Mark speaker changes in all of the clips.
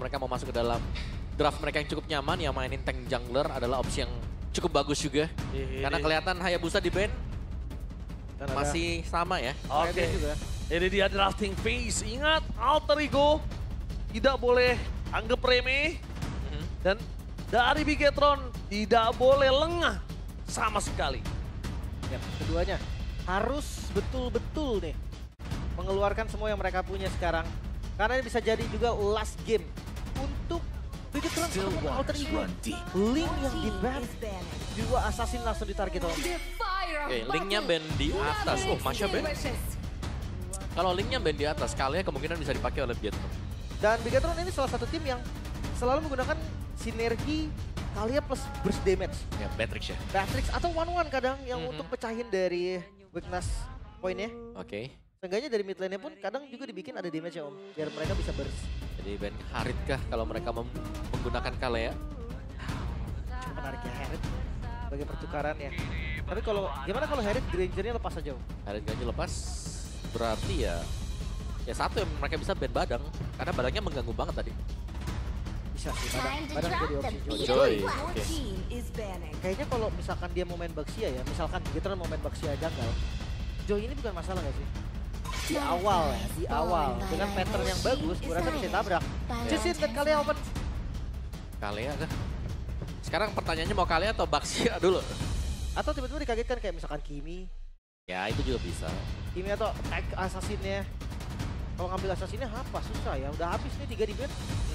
Speaker 1: mereka mau masuk ke dalam draft mereka yang cukup nyaman, ya mainin tank jungler adalah opsi yang cukup bagus juga. Karena kelihatan Hayabusa di ban masih sama ya.
Speaker 2: Oke, ini dia drafting phase. Ingat, Alter Ego tidak boleh anggap remeh. Dan dari Bigetron tidak boleh lengah sama sekali.
Speaker 3: Ya, keduanya harus betul-betul nih mengeluarkan semua yang mereka punya sekarang. Karena ini bisa jadi juga last game untuk Bigetron ataupun Alter Ego. Link yang di-ban, juga Assassin langsung ditarget.
Speaker 1: Oke, Linknya ban di atas. Oh, Masya ban. Kalau Linknya ban di atas, Kalia kemungkinan bisa dipakai oleh Bigetron.
Speaker 3: Dan Bigetron ini salah satu tim yang selalu menggunakan sinergi Kalia plus burst damage.
Speaker 1: Ya, Matrix ya.
Speaker 3: Matrix atau one-one kadang yang untuk pecahin dari weakness poinnya.
Speaker 1: Oke.
Speaker 3: Seenggaknya dari mid lane-nya pun kadang juga dibikin ada damage ya Om. Biar mereka bisa burst.
Speaker 1: Jadi ban Harit kah kalau mereka menggunakan Kalia?
Speaker 3: Cukup menarik ya Harit sebagai pertukaran ya. Tapi kalau gimana kalau Harit Granger-nya lepas aja Om?
Speaker 1: Harit Granger lepas berarti ya satu yang mereka bisa ban Badang. Karena Badangnya mengganggu banget tadi.
Speaker 3: Bisa sih, Badang jadi opsi
Speaker 1: Joy.
Speaker 3: Kayaknya kalau misalkan dia mau main Baxia ya, misalkan Bigetron mau main Baxia janggal, Joy ini bukan masalah gak sih? Di awal ya, di awal. Dengan pattern yang bagus, gue rasa bisa tabrak. Cisin dan Kalia open.
Speaker 1: Kalia kah? Sekarang pertanyaannya mau Kalia atau Baxia dulu?
Speaker 3: Atau tiba-tiba dikagetkan kayak misalkan Kimi.
Speaker 1: Ya itu juga bisa.
Speaker 3: Kimi atau tag assassin-nya. Kalau ngambil assassin-nya apa? Susah ya, udah habis nih 3 di ban.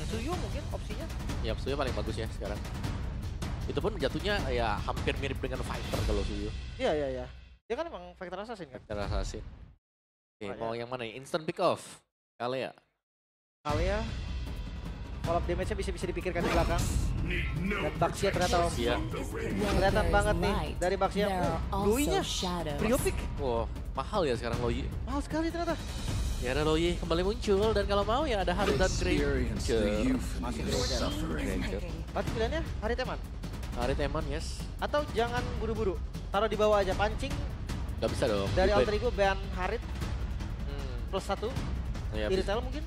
Speaker 3: Suyu mungkin opsinya.
Speaker 1: Ya Suyu paling bagus ya sekarang. Itu pun jatuhnya ya hampir mirip dengan fighter kalau Suyu.
Speaker 3: Iya, iya, iya. Dia kan emang fighter assassin kan?
Speaker 1: Fighter assassin. Oke, mau yang mana nih? Instant pick off. Kalia.
Speaker 3: Kalia. Follow up damage-nya bisa dipikirkan di belakang. Dan Baxia ternyata Om.
Speaker 1: Iya.
Speaker 3: Kelihatan banget nih dari Baxia. Lui-nya Priopik.
Speaker 1: Wow, mahal ya sekarang Loyi.
Speaker 3: Mahal sekali ternyata.
Speaker 1: Ya ada Loyi kembali muncul dan kalau mau ya ada Harit dan Granger.
Speaker 3: Masih Granger. Berarti pilihannya Harit Eman?
Speaker 1: Harit Eman, yes.
Speaker 3: Atau jangan buru-buru. Taruh di bawah aja, pancing.
Speaker 1: Gak bisa dong.
Speaker 3: Dari Alter Ego ban Harit. +1.
Speaker 1: Ya,
Speaker 3: Irritail mungkin?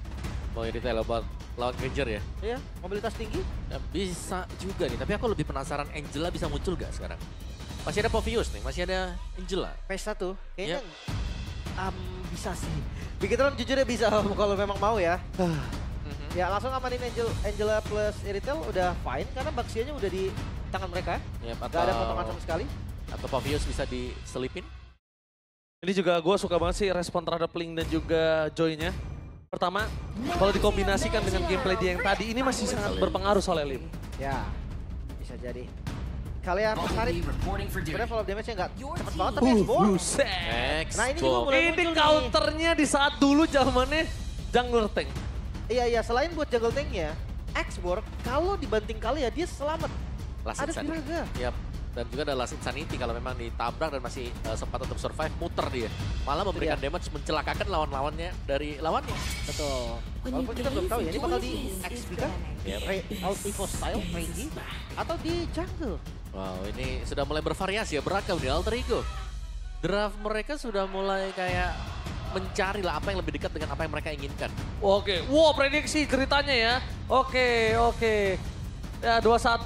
Speaker 1: Mau Irritail buat lawan Granger ya?
Speaker 3: Iya, mobilitas tinggi.
Speaker 1: Ya, bisa juga nih, tapi aku lebih penasaran Angela bisa muncul gak sekarang? Masih ada Povius nih, masih ada Angela.
Speaker 3: PS1, kayaknya bisa sih. Bigetron jujurnya bisa Om, kalau memang mau ya. Ya langsung amanin Angela plus Irritail udah fine, karena Baxia-nya udah di tangan mereka.
Speaker 1: Yep,
Speaker 3: Gak ada potongan sama sekali.
Speaker 1: Atau Povius bisa diselipin.
Speaker 2: Ini juga gue suka banget sih respon terhadap Link dan juga Joy-nya. Pertama, kalau dikombinasikan dengan gameplay dia yang tadi, ini masih sangat berpengaruh soal Lim.
Speaker 3: Ya, bisa jadi. Kalian menarik. Sebenarnya follow damage-nya nggak cepet banget, tapi X-Ball.
Speaker 2: Buset.
Speaker 3: Nah ini juga mulai
Speaker 2: Ini
Speaker 3: muncul
Speaker 2: counternya di saat dulu zamannya jungler tank.
Speaker 3: Iya, selain buat jungle tank-nya, X-Ball kalau dibanting kali ya dia selamat.
Speaker 1: Last
Speaker 3: Ada
Speaker 1: Insanity.
Speaker 3: Firaga.
Speaker 1: Yap. Dan juga ada Last Insanity kalau memang ditabrak dan masih sempat untuk survive, muter dia. Malah memberikan damage mencelakakan lawan-lawannya dari lawannya.
Speaker 3: Betul. Walaupun kita belum tahu ya, ini bakal di XP kan? Out Evo style, Reggie, atau di jungle.
Speaker 1: Wow, ini sudah mulai bervariasi ya, beragam di Alter Ego. Draft mereka sudah mulai kayak mencari lah apa yang lebih dekat dengan apa yang mereka inginkan.
Speaker 2: Oke, wow prediksi ceritanya ya. Oke. Ya 21,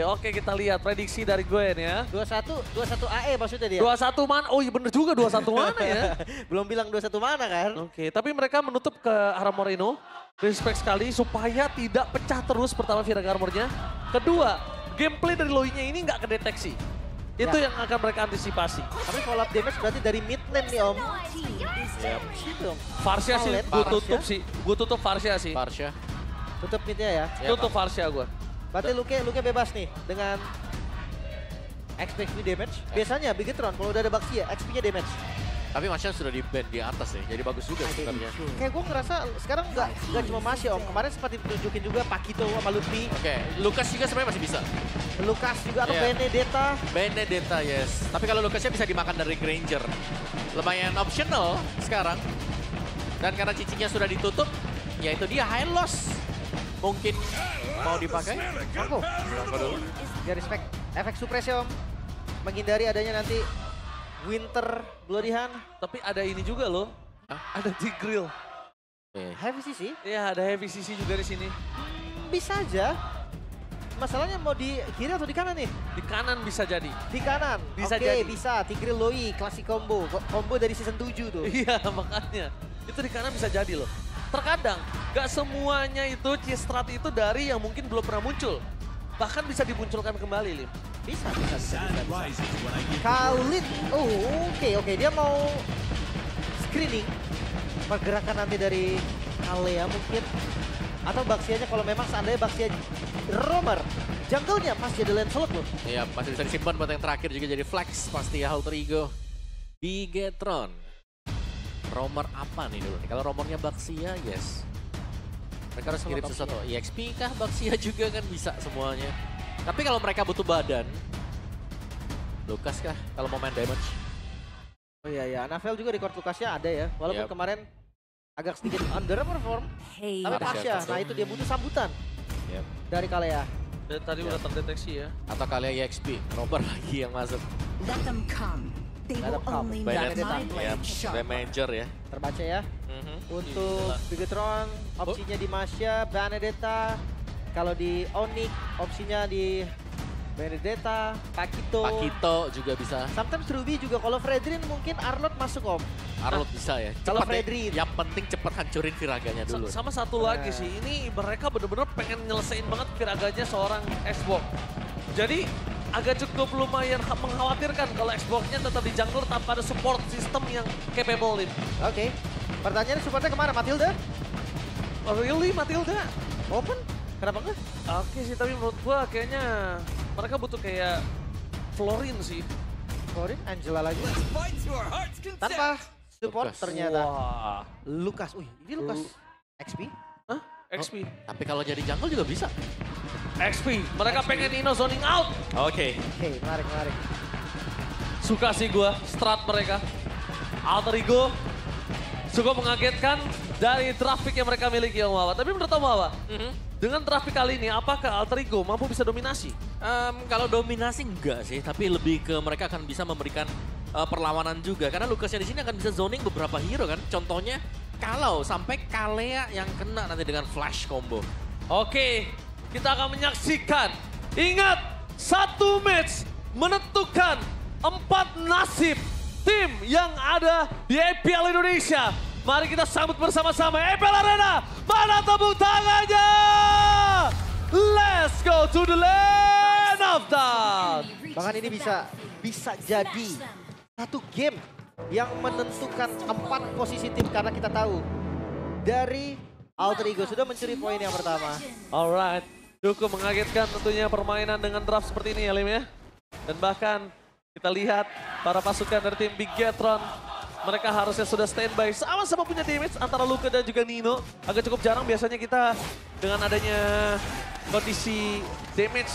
Speaker 2: oke kita lihat prediksi dari Gwen ya.
Speaker 3: 21 AE maksudnya dia?
Speaker 2: 21 mana? Oh iya bener juga 21 mana ya.
Speaker 3: Belum bilang 21 mana kan?
Speaker 2: Oke, tapi mereka menutup ke arah Moreno. Respect sekali supaya tidak pecah terus pertama Firaga Armor-nya. Kedua, gameplay dari Loy-nya ini nggak kedeteksi. Itu yang akan mereka antisipasi.
Speaker 3: Tapi follow up damage berarti dari mid lane nih Om.
Speaker 2: Farsia sih, gue tutup sih. Gue tutup Farsia sih.
Speaker 1: Farsia.
Speaker 3: Tutup midnya ya?
Speaker 2: Tutup Farsia gue.
Speaker 3: Berarti Luke bebas nih dengan XP damage. Biasanya Bigetron kalau udah ada Baxia, XP-nya damage.
Speaker 1: Tapi Masya sudah di-ban di atas ya, jadi bagus juga sebenarnya.
Speaker 3: Kayak gue ngerasa sekarang nggak cuma Masya Om. Kemarin sempat ditunjukin juga Pakito sama Luffy.
Speaker 1: Oke, Lucas juga sebenarnya masih bisa.
Speaker 3: Lucas juga atau Benedetta.
Speaker 1: Benedetta, yes. Tapi kalau Lucasnya bisa dimakan dari Granger. Lumayan optional sekarang. Dan karena cicinya sudah ditutup, ya itu dia high loss. Mungkin mau dipakai?
Speaker 3: Marco dulu. Ya respect. Efek suppress ya Om. Menghindari adanya nanti Winter Bloody Hand.
Speaker 2: Tapi ada ini juga loh. Ada Tigreal.
Speaker 3: Heavy CC
Speaker 2: Iya, ada heavy CC juga di sini.
Speaker 3: bisa aja. Masalahnya mau di kiri atau di kanan nih?
Speaker 2: Di kanan bisa jadi.
Speaker 3: Di kanan.
Speaker 2: Bisa
Speaker 3: Oke,
Speaker 2: jadi.
Speaker 3: bisa. Tigreal Loi, klasik combo. Combo dari season 7 tuh.
Speaker 2: Iya, makanya. Itu di kanan bisa jadi loh. Terkadang, gak semuanya itu C-strat itu dari yang mungkin belum pernah muncul. Bahkan bisa dimunculkan kembali, Lim.
Speaker 3: Bisa. Khalid. Oh, oke. Dia mau screening pergerakan nanti dari Kalea mungkin. Atau Baxianya kalau memang seandainya Baxia roamer. Jungle-nya masih ada Lancelot loh.
Speaker 1: Iya, masih bisa disimpan buat yang terakhir juga jadi flex pasti ya Alter Ego. Bigetron. Roamer apa nih dulu nih? Kalau roamernya Baxia, yes. Mereka harus kirim sesuatu. EXP kah Baxia juga kan bisa semuanya. Tapi kalau mereka butuh badan, Lucas kah kalau mau main damage?
Speaker 3: Oh iya, Anavel juga di court Lucasnya ada ya. Walaupun kemarin agak sedikit underperform. Tapi Pasha, nah itu dia butuh sambutan dari Kalea.
Speaker 2: Dan tadi udah terdeteksi ya.
Speaker 1: Atau kalian EXP, roamer lagi yang masuk.
Speaker 4: Let them come. They will only know
Speaker 1: Bayonetta,
Speaker 4: my blade sharp.
Speaker 1: Major ya.
Speaker 3: Terbaca ya. Untuk Bigetron, opsinya di Masha, Benedetta. Kalau di Onyx, opsinya di Benedetta, Pakito.
Speaker 1: Pakito juga bisa.
Speaker 3: Sometimes Ruby juga. Kalau Fredrin mungkin Arnold masuk om.
Speaker 1: Arnold bisa ya.
Speaker 3: Kalau
Speaker 1: Cepet ya.
Speaker 3: Fredrin.
Speaker 1: Yang penting cepat hancurin Viraganya dulu.
Speaker 2: Sama satu lagi sih, ini mereka bener-bener pengen nyelesain banget Viraganya seorang Xbox. Jadi agak cukup lumayan mengkhawatirkan kalau Xbox-nya tetap di jungle tanpa ada support system yang capable.
Speaker 3: Oke. Pertanyaannya supportnya kemana? Matilda?
Speaker 2: Oh, really Matilda?
Speaker 3: Open? Kenapa enggak?
Speaker 2: Oke sih, tapi menurut gua kayaknya mereka butuh kayak Florin sih.
Speaker 3: Florin, Angela lagi. Tanpa support
Speaker 1: Lucas.
Speaker 3: ternyata.
Speaker 2: Wah.
Speaker 3: Lucas. Ini Lucas XP?
Speaker 2: Hah? XP?
Speaker 1: Tapi kalau jadi jungle juga bisa.
Speaker 2: XP. Mereka pengen Ino zoning out.
Speaker 1: Oke.
Speaker 3: Oke, menarik.
Speaker 2: Suka sih gua strat mereka. Alter Ego cukup mengagetkan dari draft pick yang mereka miliki Om Wawa. Tapi menurut Om Wawa, dengan draft pick kali ini apakah Alter Ego mampu bisa dominasi?
Speaker 1: Kalau dominasi enggak sih, tapi lebih ke mereka akan bisa memberikan perlawanan juga. Karena Lucasnya di sini akan bisa zoning beberapa hero kan. Contohnya kalau sampai Kalea yang kena nanti dengan flash combo.
Speaker 2: Oke, kita akan menyaksikan. Ingat, satu match menentukan 4 nasib tim yang ada di EPL Indonesia. Mari kita sambut bersama-sama EPL Arena. Mana tepuk tangannya? Let's go to the land of dawn.
Speaker 3: Bahkan ini bisa jadi satu game yang menentukan 4 posisi tim karena kita tahu dari Alter Ego sudah mencuri poin yang pertama.
Speaker 2: Alright, cukup mengagetkan tentunya permainan dengan draft seperti ini ya Lim ya. Dan bahkan kita lihat para pasukan dari tim Bigetron, mereka harusnya sudah standby sama-sama punya damage antara Luka dan juga Nino. Agak cukup jarang biasanya kita dengan adanya kondisi damage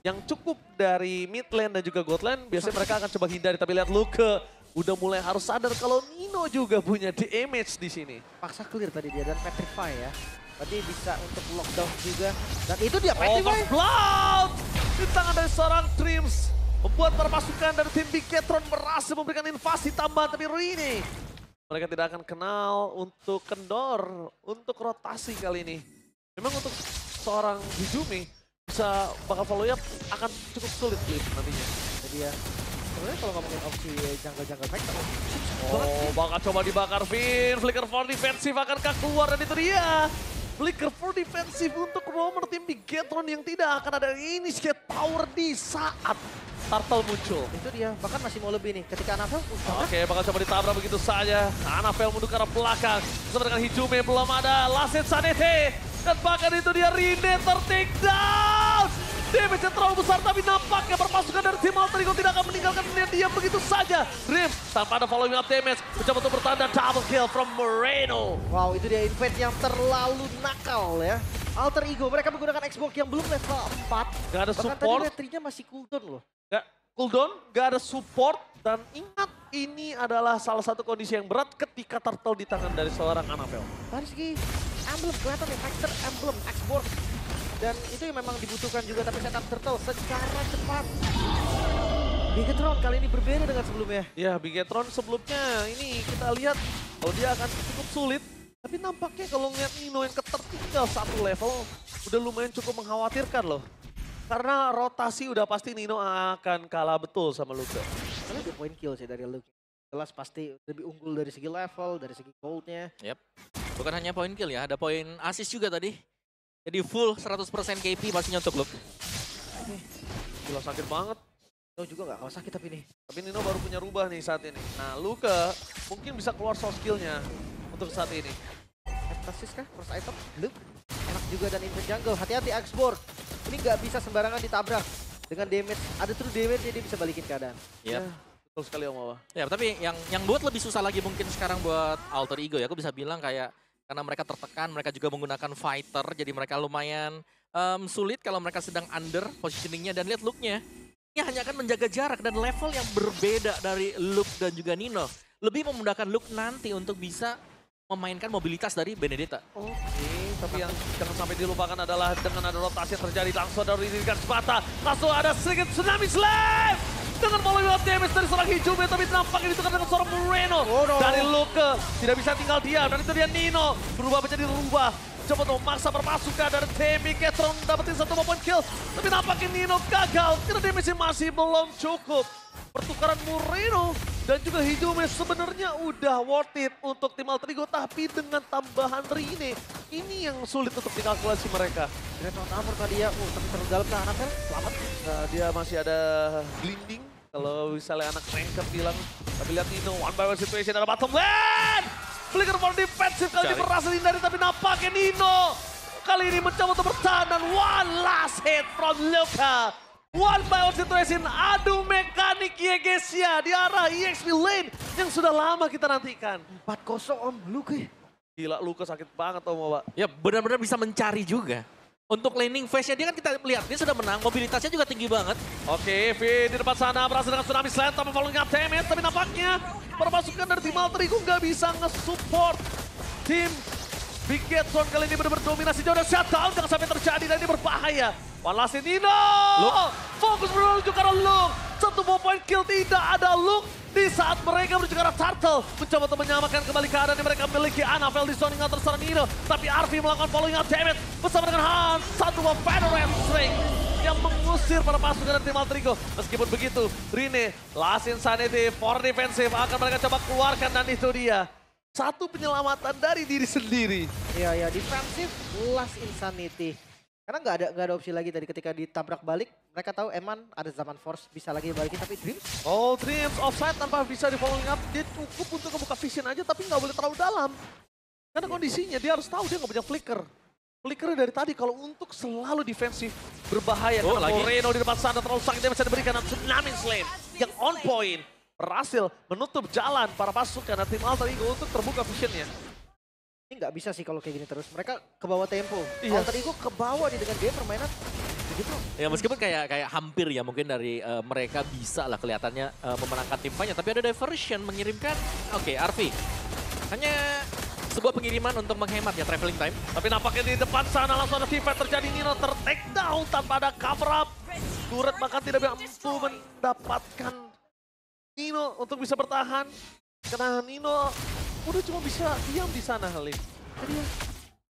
Speaker 2: yang cukup dari mid lane dan juga god lane, biasanya mereka akan coba hindari. Tapi lihat Luka udah mulai harus sadar kalau Nino juga punya damage di sini.
Speaker 3: Paksa clear tadi dia dan Petrify ya. Tadi bisa untuk lockdown juga. Dan itu dia Petrify.
Speaker 2: Overblood di tangan dari seorang Dreams. Membuat para pasukan dari tim Bigetron berhasil memberikan invasi tambahan. Tapi Rini, mereka tidak akan kenal untuk kendor, untuk rotasi kali ini. Memang untuk seorang Hijumi bisa bakal follow up akan cukup sulit nantinya.
Speaker 3: Jadi ya, sebenarnya kalau ngomongin opsi jungle factor.
Speaker 2: Oh, bakal coba dibakar Vin. Flicker for defensive akankah keluar dan itu dia. Flicker for defensive untuk roamer tim Bigetron yang tidak akan ada initiate power di saat Turtle muncul.
Speaker 3: Itu dia, bahkan masih mau lebih nih. Ketika Anavel,
Speaker 2: Oke, bakal coba ditabrak begitu saja. Anavel mundur ke arah belakang. Bersama dengan Hijumi belum ada. Lasit Sanete. Dan bahkan itu dia Rine ter-take down. Damage-nya terlalu besar tapi nampaknya perpasukan dari tim Alter Ego tidak akan meninggalkan dia begitu saja. Dream tanpa ada following up damage. Mencoba untuk bertahan dan double kill from Moreno.
Speaker 3: wow, itu dia invade yang terlalu nakal ya. Alter Ego, mereka menggunakan Xbox yang belum level 4.
Speaker 2: Gak ada
Speaker 3: Bahkan
Speaker 2: support.
Speaker 3: tadi retrinya masih cooldown loh.
Speaker 2: Gak cooldown, gak ada support. Dan ingat ini adalah salah satu kondisi yang berat ketika Turtle di tangan dari seorang Anavel.
Speaker 3: Dari segi emblem kelihatan nih, Factor emblem Xbox. Dan itu yang memang dibutuhkan juga, tapi setup Turtle secara cepat. Bigetron kali ini berbeda dengan sebelumnya.
Speaker 2: Ya, Bigetron sebelumnya ini kita lihat kalau dia akan cukup sulit Tapi nampaknya kalau ngeliat Nino yang ketertinggal satu level, udah lumayan cukup mengkhawatirkan loh. Karena rotasi udah pasti Nino akan kalah betul sama Luka.
Speaker 3: Karena dia point kill sih dari Luke. Jelas pasti lebih unggul dari segi level, dari segi goldnya.
Speaker 1: Yep. Bukan hanya poin kill ya, ada poin assist juga tadi. Jadi full 100% KP pastinya untuk Luke.
Speaker 2: Gila sakit banget.
Speaker 3: Nino juga nggak sakit tapi nih.
Speaker 2: Tapi Nino baru punya rubah nih saat ini. Nah Luka mungkin bisa keluar soft skillnya untuk saat ini.
Speaker 3: Estasis kah? First item? Luke. Enak juga dan in the jungle. Hati-hati Axborg. Ini nggak bisa sembarangan ditabrak. Dengan damage, ada true damage dia bisa balikin keadaan.
Speaker 1: Yep.
Speaker 2: Betul sekali Om Wawa.
Speaker 1: Ya, tapi yang buat lebih susah lagi mungkin sekarang buat Alter Ego ya. Aku bisa bilang kayak karena mereka tertekan, mereka juga menggunakan fighter, jadi mereka lumayan sulit kalau mereka sedang under positioningnya dan lihat look-nya. Ini hanya akan menjaga jarak dan level yang berbeda dari Luke dan juga Nino. Lebih memudahkan Luke nanti untuk bisa memainkan mobilitas dari Benedetta.
Speaker 2: Oke, tapi yang jangan sampai dilupakan adalah dengan ada rotasi yang terjadi langsung ada dirikan sepatah. Langsung ada sedikit tsunami slam! Dengan volume of damage dari seorang Hijube, tapi nampaknya ditukar dengan seorang Moreno. Dari Luke, tidak bisa tinggal diam. Dan itu dia Nino, berubah menjadi rubah. Coba untuk memaksa perpasukan dari Bigetron dapetin 1 point kill. Tapi nampaknya Nino gagal, karena damage masih belum cukup. Pertukaran Moreno dan juga Hijube sebenarnya udah worth it untuk tim Alter Ego. Tapi dengan tambahan Rine, ini yang sulit untuk dikalkulasi mereka.
Speaker 3: Great armor tadi ya, tapi terlalu dalam tahanan kan, selamat.
Speaker 2: Nah, dia masih ada blinding. Kalau misalnya anak ranked bilang, tapi lihat Nino, one by one situation ada bottom lane. Flicker for defensive kali ini berhasil hindari, tapi nampaknya Nino kali ini mencoba untuk bertahan dan one last hit from Luka. One by one situation, adu mekanik Yegesia di arah EXP lane yang sudah lama kita nantikan.
Speaker 3: 4-0 Om, Luke.
Speaker 2: Gila, Luka sakit banget Om Wawa.
Speaker 1: Ya benar-benar bisa mencari juga. Untuk laning phase-nya dia kan kita lihat, dia sudah menang, mobilitasnya juga tinggi banget.
Speaker 2: Oke, V di depan sana berhasil dengan Tsunami Slam tapi following up damage. Tapi nampaknya perpasukan dari tim Alter Ego nggak bisa nge-support tim Bigetron kali ini benar-benar dominasi jauh dan shutdown. Jangan sampai terjadi dan ini berbahaya. Walasin Nino! Fokus menuju ke arah Luke. 1 point kill, tidak ada Luke. Di saat mereka menuju ke arah Turtle. Mencoba untuk menyamakan kembali keadaan yang mereka miliki. Anafel di zoning out terserah Nino. Tapi Arfi melakukan following up damage. Bersama dengan Hans. 1 Veteran String yang mengusir para pasukan dari tim Alter Ego. Meskipun begitu, Rine, Last Insanity for defensive akan mereka coba keluarkan dan itu dia. 1 penyelamatan dari diri sendiri.
Speaker 3: Iya, ya defensif, Last Insanity. Karena nggak ada opsi lagi tadi ketika ditabrak balik. Mereka tahu Eman ada Zaman Force bisa lagi balikin, tapi Dreams.
Speaker 2: Oh, Dreams offside tanpa bisa di following up. Dia cukup untuk membuka vision aja tapi nggak boleh terlalu dalam. Karena kondisinya dia harus tahu dia nggak punya flicker. Flicker dari tadi kalau untuk selalu defensif berbahaya. Karena Moreno di depan sana terlalu sakit, dia bisa diberikan Tsunami Slam yang on point. Berhasil menutup jalan para pasukan dan tim Alter Ego untuk terbuka visionnya.
Speaker 3: Ini nggak bisa sih kalau kayak gini terus. Mereka ke bawah tempo.
Speaker 2: Iya.
Speaker 3: Alter Ego ke bawah nih dengan game permainan begitu.
Speaker 1: Ya meskipun kayak hampir ya mungkin dari mereka bisa lah kelihatannya memenangkan tim fight-nya. Tapi ada diversion mengirimkan, oke, Arfi. Hanya sebuah pengiriman untuk menghemat ya traveling time.
Speaker 2: Tapi nampaknya di depan sana langsung ada teamfight terjadi. Nino ter-take down tanpa ada cover up. Turret bahkan tidak mampu mendapatkan Nino untuk bisa bertahan. Karena Nino udah cuma bisa diam di sana Halim.
Speaker 3: Jadi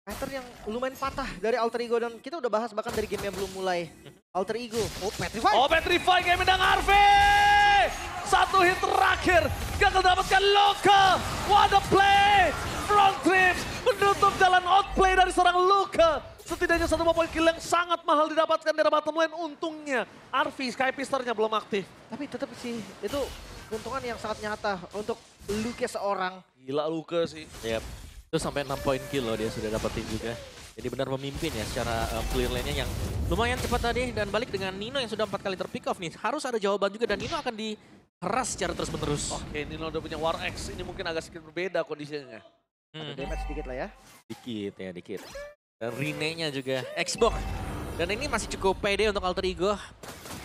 Speaker 3: pattern yang lumayan patah dari Alter Ego dan kita udah bahas bahkan dari game yang belum mulai. Alter Ego, Petrify.
Speaker 2: Oh, Petrify game dengan Arfi. 1 hit terakhir, gagal dapatkan Luka. What a play! Front trip menutup jalan outplay dari seorang Luka. Setidaknya 1 point kill yang sangat mahal didapatkan dari bottom lane. Untungnya Arfi Skypisternya belum aktif.
Speaker 3: Tapi tetap sih itu keuntungan yang sangat nyata untuk Luka seorang.
Speaker 2: Gila Luka sih.
Speaker 1: Yap. Itu sampai 6 point kill loh dia sudah dapetin juga. Jadi benar memimpin ya secara clear lane-nya yang lumayan cepat tadi. Dan balik dengan Nino yang sudah 4 kali terpick off nih. Harus ada jawaban juga dan Nino akan diheras secara terus-menerus.
Speaker 2: Oke, Nino udah punya War X. Ini mungkin agak sedikit berbeda kondisinya.
Speaker 3: Ada damage sedikit lah ya.
Speaker 1: Dikit ya, dikit. Dan Rine-nya juga Xbox. Dan ini masih cukup pede untuk Alter Ego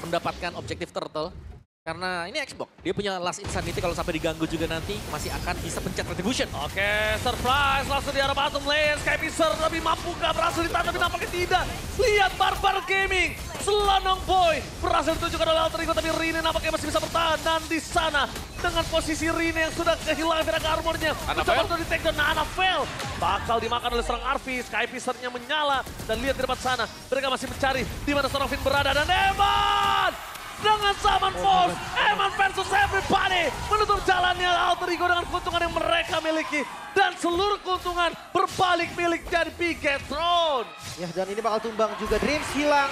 Speaker 1: mendapatkan objektif Turtle. Karena ini Xbox, dia punya Last Insanity kalau sampai diganggu juga nanti masih akan bisa pencet Retribution.
Speaker 2: Oke, surprise langsung di arah bottom lane. Skypicer lebih mampu gak berhasil ditahan, tapi nampaknya tidak. Lihat Barbar Gaming, Selanong Boy berhasil ditunjukkan oleh Alter Ego, tapi Rine nampaknya masih bisa bertahan. Dan di sana dengan posisi Rine yang sudah kehilangan Viraga armornya, mencoba untuk di take down. Nah, Anafel bakal dimakan oleh seorang Arfi. Skypicernya menyala dan lihat di depan sana mereka masih mencari di mana seorang Finn berada, dan Eman dengan Saman Force, Eman versus everybody menutup jalannya Alter Ego dengan keuntungan yang mereka miliki, dan seluruh keuntungan berbalik milik dari Bigetron.
Speaker 3: Ya, dan ini bakal tumbang juga. Dreams hilang,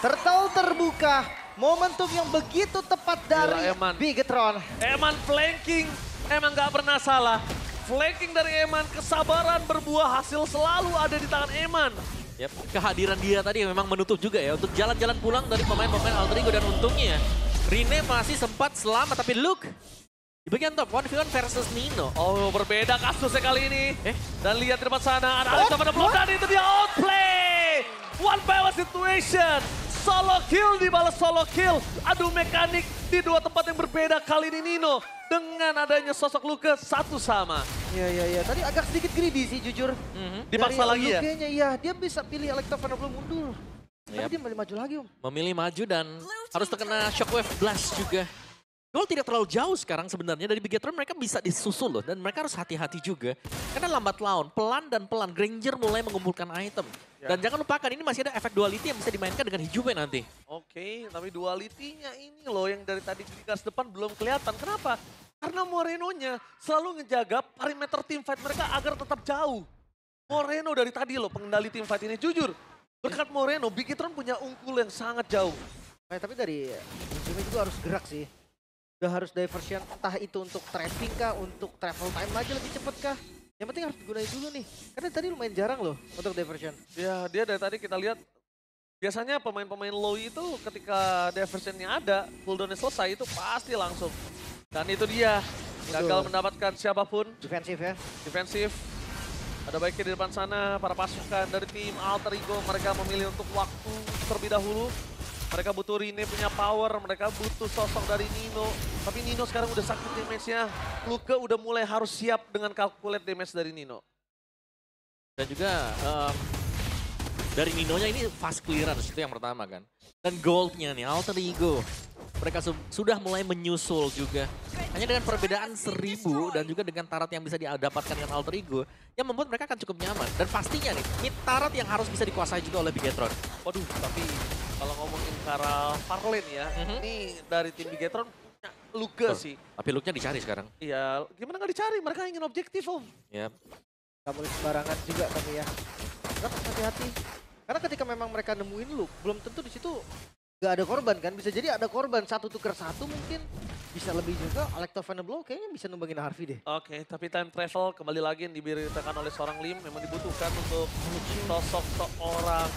Speaker 3: turtle terbuka. Momentum yang begitu tepat dari
Speaker 2: Eman.
Speaker 3: Bigetron.
Speaker 2: Eman flanking, emang gak pernah salah. Flanking dari Eman, kesabaran berbuah hasil selalu ada di tangan Eman.
Speaker 1: Yep. Kehadiran dia tadi memang menutup juga ya untuk jalan-jalan pulang dari pemain-pemain Alter Ego, dan untungnya Rine masih sempat selamat, tapi Luke di bagian top 1v1 versus Nino.
Speaker 2: Oh, berbeda kasusnya kali ini. Dan lihat di depan sana, ada Alex pada blok, dan itu dia outplay. One by one situation. Solo kill dibalas solo kill. Adu mekanik di dua tempat yang berbeda. Kali ini Nino dengan adanya sosok Luke satu sama.
Speaker 3: Iya. Tadi agak sedikit greedy sih jujur.
Speaker 2: Dipaksa lagi ya?
Speaker 3: Lukenya, iya. Dia bisa pilih Electrovana belum mundur. Tapi dia memilih maju lagi, Om.
Speaker 1: Memilih maju dan harus terkena Shockwave Blast juga. Gol tidak terlalu jauh sekarang sebenarnya dari Bigetron, mereka bisa disusul loh, dan mereka harus hati-hati juga. Karena lambat laun, pelan dan pelan Granger mulai mengumpulkan item. Dan jangan lupakan ini masih ada efek duality yang bisa dimainkan dengan Hijume nanti.
Speaker 2: Oke, tapi duality-nya ini loh yang dari tadi di garis depan belum kelihatan. Kenapa? Karena Moreno-nya selalu ngejaga perimeter teamfight mereka agar tetap jauh. Moreno dari tadi loh pengendali teamfight ini, jujur. Berkat Moreno, Bigetron punya unggul yang sangat jauh.
Speaker 3: Tapi dari Hijume juga harus gerak sih. Udah harus diversion, entah itu untuk trapping kah, untuk travel time aja lebih cepet kah. Yang penting harus digunain dulu nih. Karena tadi lumayan jarang loh untuk diversion.
Speaker 2: Ya, dia dari tadi kita lihat biasanya pemain-pemain low itu ketika diversionnya ada, cooldownnya selesai itu pasti langsung. Dan itu dia, gagal mendapatkan siapapun.
Speaker 3: Defensif ya.
Speaker 2: Defensif. Ada baiknya di depan sana, para pasukan dari tim Alter Ego, mereka memilih untuk waktu terlebih dahulu. Mereka butuh Rine punya power, mereka butuh sosok dari Nino. Tapi Nino sekarang udah sakit damage-nya. Luke udah mulai harus siap dengan calculate damage dari Nino.
Speaker 1: Dan juga dari Nino-nya ini fast clearance, itu yang pertama kan. Dan gold-nya nih, Alter Ego. Mereka sudah mulai menyusul juga. Hanya dengan perbedaan 1000 dan juga dengan Tarat yang bisa didapatkan dengan Alter Ego, yang membuat mereka akan cukup nyaman. Dan pastinya nih, ini Tarat yang harus bisa dikuasai juga oleh Bigetron.
Speaker 2: Waduh, tapi kalau ngomongin cara Farlane ya, ini dari tim Bigetron punya Luke sih.
Speaker 1: Tapi Luke-nya dicari sekarang.
Speaker 2: Iya, gimana nggak dicari? Mereka ingin objektif, Om.
Speaker 1: Yep.
Speaker 3: Gak boleh sembarangan juga tapi ya. Harus hati-hati. Karena ketika memang mereka nemuin Luke, belum tentu di situ gak ada korban kan. Bisa jadi ada korban, satu tuker satu mungkin. Bisa lebih juga, Electrovana Blow kayaknya bisa numbangin Harvey deh.
Speaker 2: Oke, tapi time travel kembali lagi yang diberitakan oleh seorang Lim memang dibutuhkan untuk sosok seorang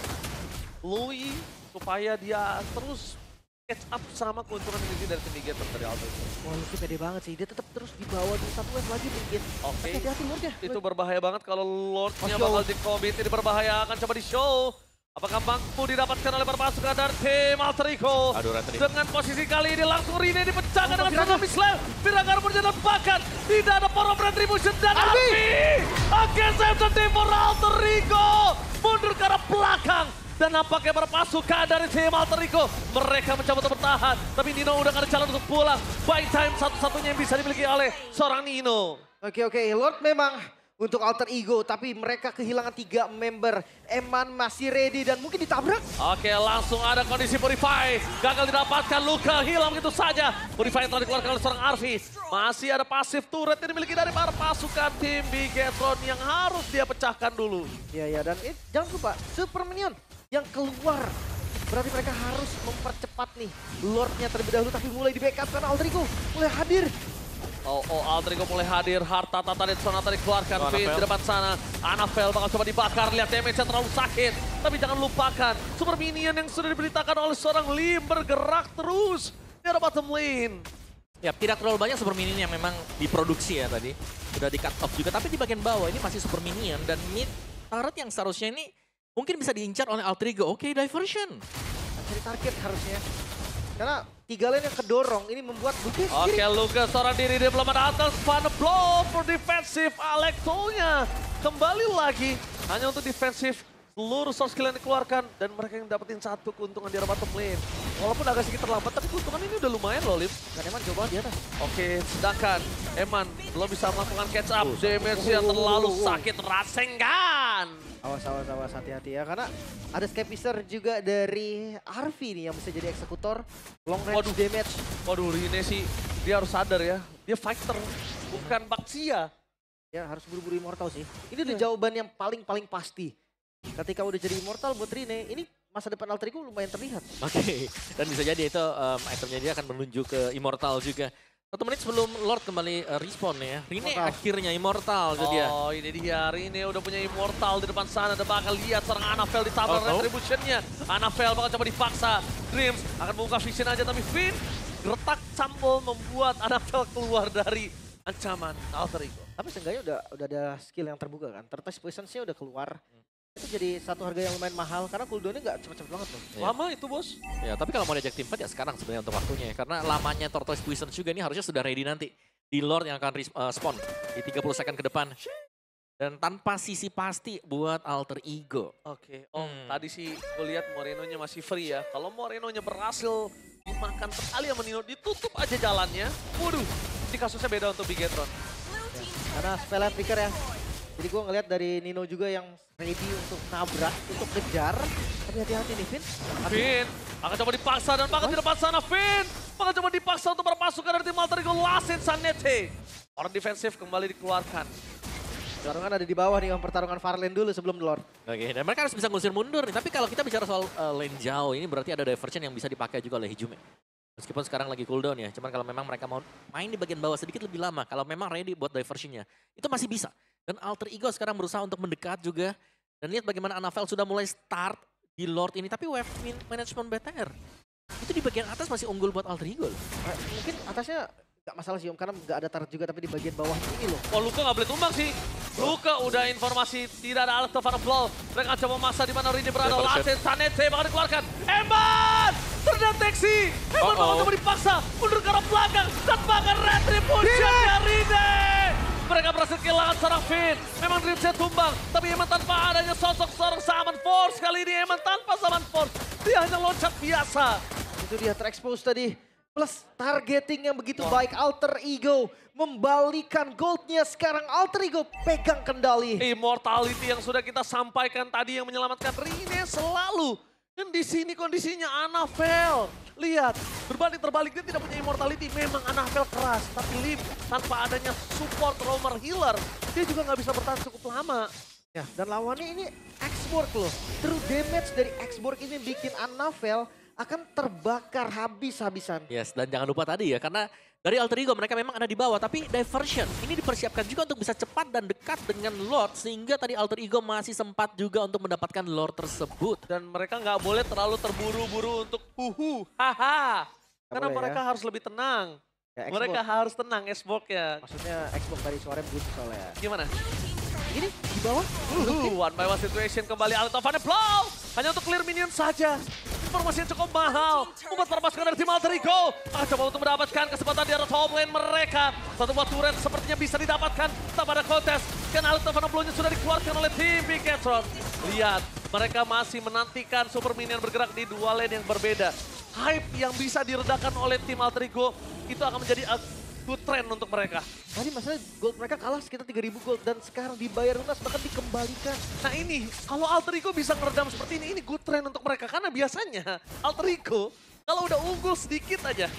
Speaker 2: Louis supaya dia terus catch up sama keuntungan ini dari tim Bigetron dari Alter Ego.
Speaker 3: Wah, Lucky pede banget sih. Dia tetap terus di bawah di satu wave lagi mungkin.
Speaker 2: Oke,
Speaker 3: Hati-hati Lordnya.
Speaker 2: itu berbahaya banget kalau Lordnya
Speaker 3: Oh,
Speaker 2: bakal di-commit, ini berbahaya, akan coba di-show. Apakah mampu didapatkan oleh para pasukan dari tim Alter Ego?
Speaker 1: Aduh, Ratri.
Speaker 2: Dengan posisi kali ini langsung Rine dipecahkan dengan
Speaker 3: Viraga.
Speaker 2: tsunami slam. Viraga berjalan bahkan tidak ada power of retribution dan Arfi. Oke, sensitive for Alter Ego. Mundur ke arah belakang. Dan nampaknya para pasukan dari tim Alter Ego, mereka mencoba untuk bertahan. Tapi Nino udah gak ada jalan untuk pulang. Buy time satu-satunya yang bisa dimiliki oleh seorang Nino.
Speaker 3: Oke, Lord memang untuk Alter Ego, tapi mereka kehilangan 3 member. Eman masih ready dan mungkin ditabrak.
Speaker 2: Oke, langsung ada kondisi Purify. Gagal didapatkan, Luka hilang begitu saja. Purify telah dikeluarkan oleh seorang Arfi. Masih ada pasif turret yang dimiliki dari para pasukan tim Bigetron yang harus dia pecahkan dulu.
Speaker 3: Iya, dan jangan lupa Super Minion yang keluar. Berarti mereka harus mempercepat nih Lordnya terlebih dahulu, tapi mulai di backup karena Alter Ego mulai hadir.
Speaker 2: Oh, Alter Ego mulai hadir, harta tata dan sonata dikeluarkan. Finn di depan sana, Anafel bakal coba dibakar, lihat damage-nya terlalu sakit. Tapi jangan lupakan, Super Minion yang sudah diberitakan oleh seorang Lim bergerak terus di arah bottom lane.
Speaker 1: Ya, tidak terlalu banyak Super Minion yang memang diproduksi ya tadi. Sudah di cut off juga, tapi di bagian bawah ini masih Super Minion. Dan mid turret yang seharusnya ini mungkin bisa diincar oleh Alter Ego. Oke, diversion.
Speaker 3: Cari target harusnya. Karena 3 lane yang kedorong ini membuat Lucas
Speaker 2: Oke, Lucas seorang diri dia belum ada atas. Fun blow for defensif. Alektonya kembali lagi hanya untuk defensif. Seluruh source skill yang dikeluarkan dan mereka yang dapetin 1 keuntungan di arah bottom lane. Walaupun agak sedikit terlambat tapi keuntungan ini udah lumayan loh, Lim.
Speaker 3: Dan Eman coba di atas.
Speaker 2: Oke, sedangkan Eman belum bisa melakukan catch up. Damage yang terlalu sakit rasengan.
Speaker 3: Awas, hati-hati ya. Karena ada Scapizer juga dari Arvi nih yang bisa jadi eksekutor. Long range damage.
Speaker 2: Waduh, ini sih dia harus sadar ya. Dia fighter, bukan Baxia.
Speaker 3: Ya harus buru-buru immortal sih. Ini udah jawaban yang paling pasti. Ketika udah jadi immortal buat Rine, ini masa depan Alter Ego lumayan terlihat.
Speaker 1: Oke, dan bisa jadi itu itemnya dia akan menuju ke immortal juga. 1 menit sebelum Lord kembali respawn ya. Rine akhirnya immortal itu dia.
Speaker 2: Oh, ini dia. Rine udah punya immortal di depan sana. Dan bakal lihat seorang Anavel ditambah retribution-nya. Anavel bakal coba dipaksa. Dreams akan membuka vision aja tapi Finn retak campur membuat Anavel keluar dari ancaman Alter Ego.
Speaker 3: Tapi seenggaknya udah ada skill yang terbuka kan. Turtle Poison-nya udah keluar. Itu jadi satu harga yang lumayan mahal karena cooldown-nya nggak cepet-cepet banget loh.
Speaker 2: Lama itu bos.
Speaker 1: Ya, tapi kalau mau diajak tim fight ya sekarang sebenarnya untuk waktunya ya. Karena lamanya Tortoise Poison juga ini harusnya sudah ready nanti. Di Lord yang akan spawn di 30 second ke depan. Dan tanpa sisi pasti buat Alter Ego.
Speaker 2: Oke, tadi sih gue lihat Moreno-nya masih free ya. Kalau Moreno-nya berhasil dimakan sekali sama Nino, ditutup aja jalannya. Waduh, ini kasusnya beda untuk Bigetron.
Speaker 3: Ya, karena spell flicker ya. Jadi gue ngeliat dari Nino juga yang ready untuk nabrak, untuk kejar. Tapi hati-hati nih Finn.
Speaker 2: Finn akan coba dipaksa dan bakal di depan sana Finn. Bakal coba dipaksa untuk berpasukan dari tim Alter Ego. Lasin Sanete. Orang defensif kembali dikeluarkan.
Speaker 3: Pertarungan ada di bawah nih, pertarungan Farlane dulu sebelum Lord.
Speaker 1: Oke, dan mereka harus bisa ngusir mundur nih. Tapi kalau kita bicara soal lane jauh, ini berarti ada diversion yang bisa dipakai juga oleh Hijume. Meskipun sekarang lagi cooldown ya, cuman kalau memang mereka mau main di bagian bawah sedikit lebih lama, kalau memang ready buat diversionnya, itu masih bisa. Dan Alter Ego sekarang berusaha untuk mendekat juga. Dan lihat bagaimana Anavel sudah mulai start di Lord ini, tapi wave management BTR. Itu di bagian atas masih unggul buat Alter Ego loh.
Speaker 3: Mungkin atasnya gak masalah sih Om, karena gak ada turret juga, tapi di bagian bawah ini loh.
Speaker 2: Oh, Luka gak boleh tumbang sih. Luka udah informasi tidak ada alat Tovan Blow. Mereka coba memaksa di mana Rini berada. Lasen Sanete bakal dikeluarkan. Eman! Terdeteksi! Eman bakal coba dipaksa. Mundur ke arah belakang. Dan bahkan retribution dari Rine! Mereka berhasil kehilangan seorang Finn. Memang Dreamset tumbang. Tapi Eman tanpa adanya sosok seorang Summon Force. Kali ini Eman tanpa Summon Force. Dia hanya loncat biasa.
Speaker 3: Itu dia terexpose tadi. Plus targeting yang begitu baik Alter Ego. Membalikan goldnya sekarang Alter Ego pegang kendali.
Speaker 2: Immortality yang sudah kita sampaikan tadi yang menyelamatkan Rine selalu. Dan di sini kondisinya Anavel. Lihat, berbanding terbalik dia tidak punya immortality. Memang Anavel keras, tapi Lim tanpa adanya support roamer healer, dia juga nggak bisa bertahan cukup lama.
Speaker 3: Ya, dan lawannya ini X-Borg loh. True damage dari X-Borg ini bikin Anavel akan terbakar habis-habisan.
Speaker 1: Yes, dan jangan lupa tadi ya, karena dari Alter Ego mereka memang ada di bawah, tapi diversion ini dipersiapkan juga untuk bisa cepat dan dekat dengan Lord, sehingga tadi Alter Ego masih sempat juga untuk mendapatkan Lord tersebut.
Speaker 2: Dan mereka nggak boleh terlalu terburu-buru untuk haha. Karena
Speaker 3: boleh,
Speaker 2: mereka harus lebih tenang.
Speaker 3: Ya,
Speaker 2: Mereka harus tenang, Xbox-nya.
Speaker 3: Maksudnya X-Borg tadi suaranya begitu soalnya.
Speaker 2: Gimana?
Speaker 3: Ini di bawah.
Speaker 2: One by one situation kembali Altovan Blow. Hanya untuk clear minion saja. Informasi yang cukup mahal. Membuat perpasukan dari tim Alter Ego. Coba untuk mendapatkan kesempatan di arah top lane mereka. Satu buah turret sepertinya bisa didapatkan. Tak pada kontes. Dan Altovan Blow-nya sudah dikeluarkan oleh tim Bigetron. Lihat, mereka masih menantikan super minion bergerak di dua lane yang berbeda. Hype yang bisa diredakan oleh tim Alter Ego itu akan menjadi good trend untuk mereka.
Speaker 3: Tadi masalahnya gold mereka kalah sekitar 3.000 gold dan sekarang dibayar lunas bahkan dikembalikan.
Speaker 2: Nah ini, kalau Alter Ego bisa ngeredam seperti ini good trend untuk mereka. Karena biasanya Alter Ego kalau udah unggul sedikit aja,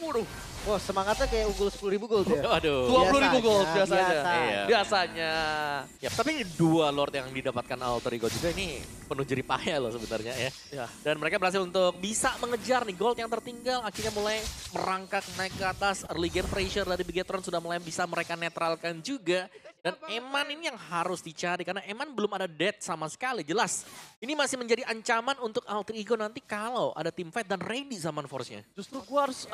Speaker 2: waduh.
Speaker 3: Wah, semangatnya kayak unggul 10.000 gold ya.
Speaker 1: Aduh.
Speaker 2: 20.000 gold biasanya.
Speaker 1: Iya.
Speaker 2: Biasanya.
Speaker 1: Ya, tapi dua Lord yang didapatkan Alter Ego juga ini penuh jerih payah loh sebenarnya ya.
Speaker 2: Ya.
Speaker 1: Dan mereka berhasil untuk bisa mengejar nih gold yang tertinggal. Akhirnya mulai merangkak naik ke atas. Early game pressure dari Bigetron sudah mulai bisa mereka netralkan juga. Dan Eman ini yang harus dicari karena Eman belum ada death sama sekali. Jelas ini masih menjadi ancaman untuk Alter Ego nanti kalau ada team fight dan ready Summon Force-nya.
Speaker 2: Justru gue harus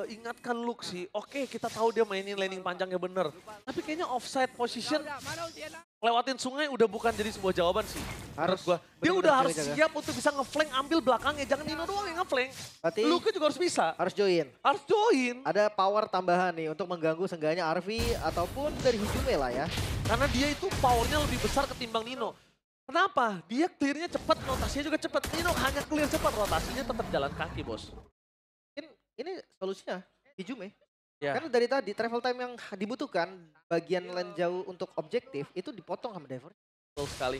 Speaker 2: ingatkan Luke sih. Oke, kita tahu dia mainin laning panjangnya bener. Tapi kayaknya offside position lewatin sungai udah bukan jadi sebuah jawaban sih.
Speaker 3: Harus
Speaker 2: Menurut gua. Dia
Speaker 3: bener-bener
Speaker 2: udah harus
Speaker 3: jaga-jaga.
Speaker 2: siap untuk bisa ngeflank ambil belakangnya. Jangan Nino doang yang ngeflank.
Speaker 3: Berarti
Speaker 2: Luka juga harus bisa.
Speaker 3: harus join.
Speaker 2: Harus join.
Speaker 3: Ada power tambahan nih untuk mengganggu seenggaknya Arvi ataupun dari Hijume lah ya.
Speaker 2: Karena dia itu powernya lebih besar ketimbang Nino. Kenapa? Dia clearnya cepat, rotasinya juga cepat. Nino hanya clear cepat, rotasinya tetap jalan kaki, bos.
Speaker 3: Ini solusinya Hijume.
Speaker 2: Ya.
Speaker 3: Karena dari tadi travel time yang dibutuhkan bagian lane jauh untuk objektif itu dipotong sama Diver.
Speaker 2: Betul sekali.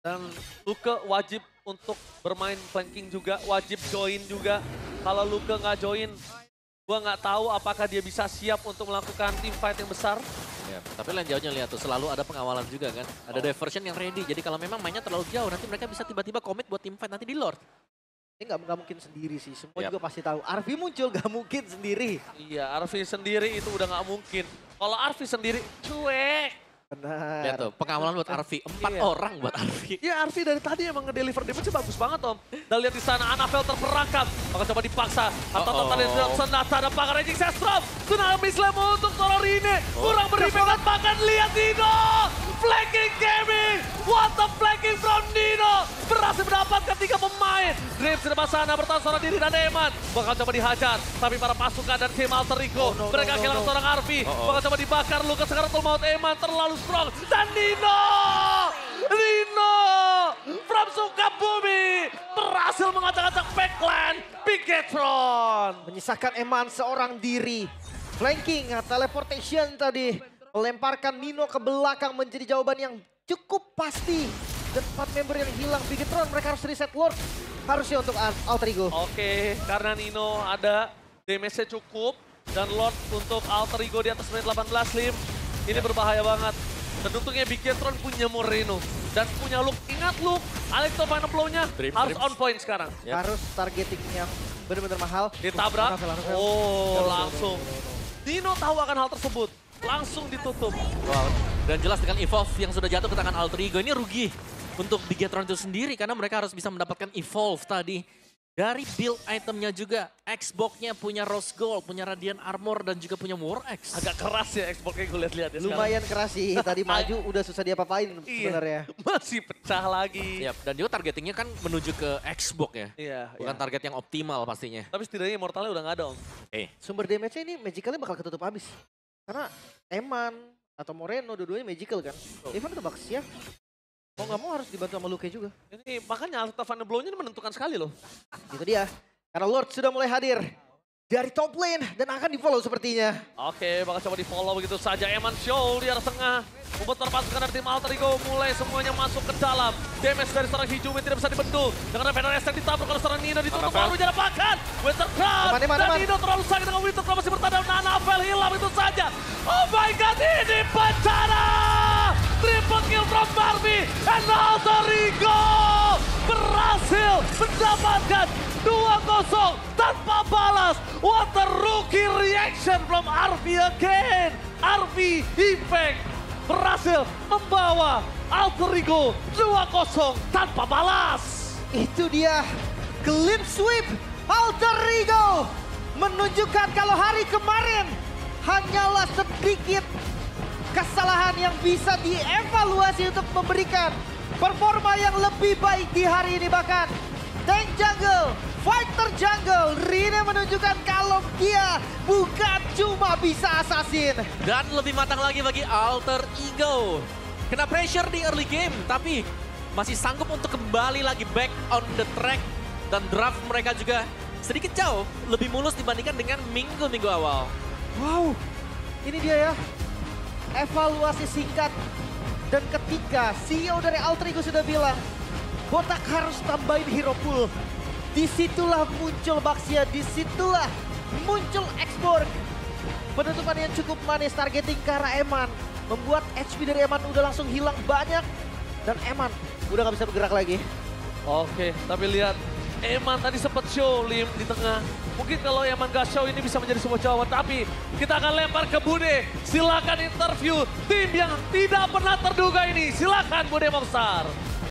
Speaker 2: Dan Luka wajib untuk bermain flanking juga, wajib join juga. Kalau Luka nggak join, gua nggak tahu apakah dia bisa siap untuk melakukan team fight yang besar.
Speaker 1: Ya, tapi lain jauhnya lihat tuh, selalu ada pengawalan juga kan. Ada diversion yang ready, jadi kalau memang mainnya terlalu jauh, nanti mereka bisa tiba-tiba komit buat team fight nanti di Lord.
Speaker 3: Ini nggak mungkin sendiri sih, semua
Speaker 1: Yap.
Speaker 3: juga pasti tahu. Arvi muncul nggak mungkin sendiri.
Speaker 2: Iya, Arvi sendiri itu udah nggak mungkin. Kalau Arvi sendiri, cuek.
Speaker 3: Benar.
Speaker 1: Lihat tuh, pengawalan buat Arvi, 4
Speaker 2: Iya.
Speaker 1: orang buat Arvi.
Speaker 2: Ya Arvi dari tadi emang ngedeliver damage bagus banget Om. Dan lihat di sana Anafel terperangkap. Maka coba dipaksa. Atau tadi senjata ada pakai Raging Sestrom. Tsunami Slam untuk Tororine. Kurang berimpact bahkan lihat Nino. Flanking gaming. What the flanking from Nino. Berhasil mendapatkan 3 pemain. Dreams di depan sana bertahan seorang diri dan Eman. Bakal coba dihajar. Tapi para pasukan dan tim Alter Ego. Mereka kehilangan seorang Arvi. Bakal coba dibakar. Luka sekarang maut Eman terlalu strong. Dan Nino from Sukabumi berhasil mengacak-acak backline Bigetron.
Speaker 3: Menyisakan Eman seorang diri. Flanking, teleportation tadi. Melemparkan Nino ke belakang menjadi jawaban yang cukup pasti. Dan 4 member yang hilang Bigetron, mereka harus reset Lord. Harusnya untuk Alter Ego.
Speaker 2: Oke, karena Nino ada damage-nya cukup. Dan Lord untuk Alter Ego di atas menit 18 Lim. Ini berbahaya banget. Dan untungnya Bigetron punya Moreno. Dan punya Luke. Ingat Luke, Alecto final blow-nya harus on point sekarang.
Speaker 1: Yap.
Speaker 3: Harus targeting yang benar-benar mahal.
Speaker 2: Ditabrak.
Speaker 3: Anafel.
Speaker 2: Oh, langsung. Nino tahu akan hal tersebut. Langsung ditutup.
Speaker 1: Wow. Dan jelas dengan Evolve yang sudah jatuh ke tangan Alter Ego, ini rugi untuk Bigetron itu sendiri. Karena mereka harus bisa mendapatkan Evolve tadi. Dari build itemnya juga, Xbox-nya punya Rose Gold, punya Radiant Armor, dan juga punya War Axe.
Speaker 2: Agak keras ya Xbox-nya gue lihat-lihat ya sekarang.
Speaker 3: Lumayan keras sih, tadi maju udah susah diapa-apain sebenarnya.
Speaker 2: Iya, masih pecah lagi.
Speaker 1: Yap, dan juga targetingnya kan menuju ke Xbox ya.
Speaker 2: Iya,
Speaker 1: Bukan target yang optimal pastinya.
Speaker 2: tapi setidaknya Immortalnya udah gak ada Om.
Speaker 3: Sumber damage-nya ini magicalnya bakal ketutup habis. Karena Eman atau Moreno dua-duanya magical kan. Even itu Baxia. Mau nggak mau harus dibantu sama Luke juga.
Speaker 2: Ini makanya Alta Van Blow-nya ini menentukan sekali loh.
Speaker 3: Itu dia. Karena Lord sudah mulai hadir dari top lane dan akan di-follow sepertinya.
Speaker 2: Oke, bakal coba di-follow begitu saja. Eman Show di arah tengah. Membuat pasukan dari tim Alter Ego mulai semuanya masuk ke dalam. Damage dari seorang Hijume tidak bisa dibendung. Dengan Venom yang ditabrak oleh seorang Nino ditutup baru jalan bahkan. Winter Crown. Dan Nino terlalu sakit dengan Winter Crown masih bertahan. Anafel hilang itu saja. Oh my god, ini bencana. Triple kill from Barbie and Alter Ego berhasil mendapatkan 2-0 tanpa balas. What a rookie reaction from Arvi again. Arvi Impact berhasil membawa Alter Ego 2-0 tanpa balas.
Speaker 3: Itu dia. Clean sweep Alter Ego. Menunjukkan kalau hari kemarin hanyalah sedikit kesalahan yang bisa dievaluasi untuk memberikan performa yang lebih baik di hari ini. Bahkan tank jungle, fighter jungle, Rine menunjukkan kalau dia bukan cuma bisa assassin.
Speaker 1: Dan lebih matang lagi bagi Alter Ego. Kena pressure di early game, tapi masih sanggup untuk kembali lagi back on the track. Dan draft mereka juga sedikit jauh, lebih mulus dibandingkan dengan minggu-minggu awal.
Speaker 3: Wow, ini dia ya. Evaluasi singkat. Dan ketika CEO dari Alter Ego sudah bilang, Botak harus tambahin hero pool. Disitulah muncul Baxia, disitulah muncul Xborg. Penutupan yang cukup manis, targeting ke arah Eman. Membuat HP dari Eman udah langsung hilang banyak. Dan Eman udah gak bisa bergerak lagi.
Speaker 2: Oke, tapi lihat Eman tadi sempat show Lim di tengah. Mungkin kalau Eman gak show ini bisa menjadi sebuah jawaban. Tapi kita akan lempar ke Bude. Silakan interview tim yang tidak pernah terduga ini. Silakan Bude Mongstar.